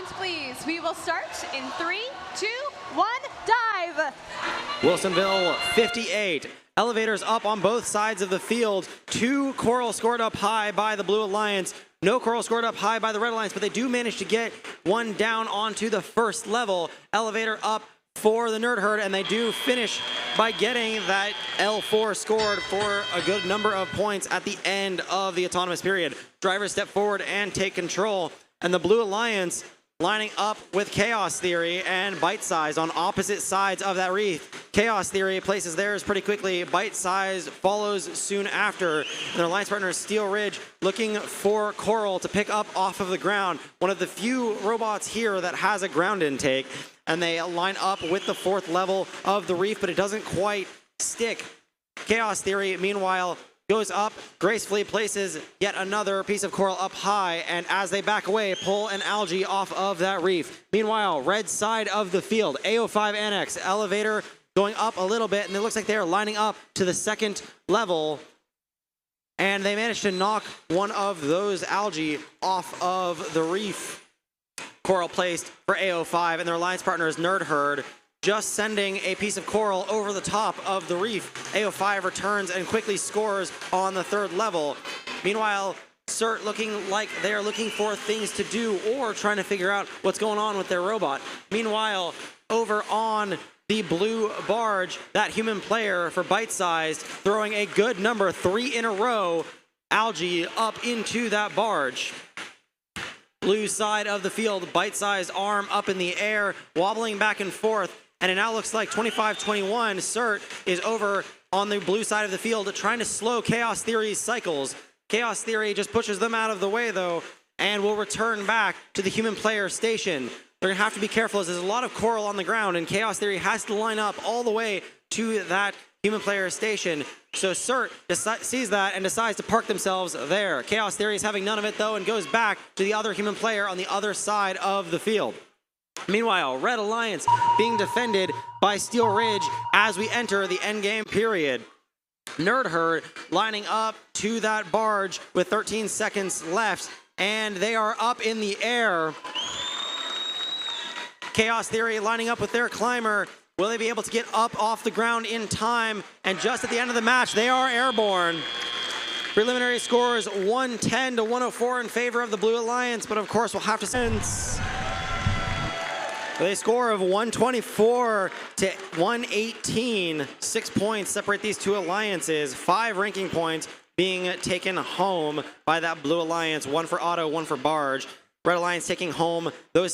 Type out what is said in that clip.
lines, please. We will start in 3, 2, 1, dive. Wilsonville 58. Elevators up on both sides of the field. 2 coral scored up high by the Blue Alliance. No coral scored up high by the Red Alliance, but they do manage to get one down onto the first level. Elevator up for the Nerd Herd, and they do finish by getting that L4 scored for a good number of points at the end of the autonomous period. Drivers step forward and take control, and the Blue Alliance lining up with Chaos Theory and Bite Size on opposite sides of that reef. Chaos Theory places theirs pretty quickly. Bite Size follows soon after. Their alliance partner Steel Ridge looking for coral to pick up off of the ground. One of the few robots here that has a ground intake, and they line up with the 4th level of the reef, but it doesn't quite stick. Chaos Theory, meanwhile, goes up, gracefully places yet another piece of coral up high, and as they back away, pull an algae off of that reef. Meanwhile, red side of the field, AO5 Annex, elevator going up a little bit, and it looks like they're lining up to the 2nd level, and they managed to knock one of those algae off of the reef. Coral placed for AO5, and their alliance partner is Nerd Herd, just sending a piece of coral over the top of the reef. AO5 returns and quickly scores on the 3rd level. Meanwhile, CERT looking like they're looking for things to do or trying to figure out what's going on with their robot. Meanwhile, over on the blue barge, that human player for Bite-Sized throwing a good number, 3 in a row, algae up into that barge. Blue side of the field, Bite-Sized arm up in the air, wobbling back and forth. And it now looks like 25-21, CERT is over on the blue side of the field trying to slow Chaos Theory's cycles. Chaos Theory just pushes them out of the way, though, and will return back to the human player station. They're going to have to be careful as there's a lot of coral on the ground, and Chaos Theory has to line up all the way to that human player station. So CERT sees that and decides to park themselves there. Chaos Theory is having none of it, though, and goes back to the other human player on the other side of the field. Meanwhile, Red Alliance being defended by Steel Ridge as we enter the endgame period. Nerd Herd lining up to that barge with 13 seconds left, and they are up in the air. Chaos Theory lining up with their climber. Will they be able to get up off the ground in time? And just at the end of the match, they are airborne. Preliminary scores 110 to 104 in favor of the Blue Alliance, but of course we'll have to sense. With a score of 124 to 118, 6 points separate these two alliances, 5 ranking points being taken home by that Blue Alliance, 1 for Auto, 1 for Barge. Red Alliance taking home those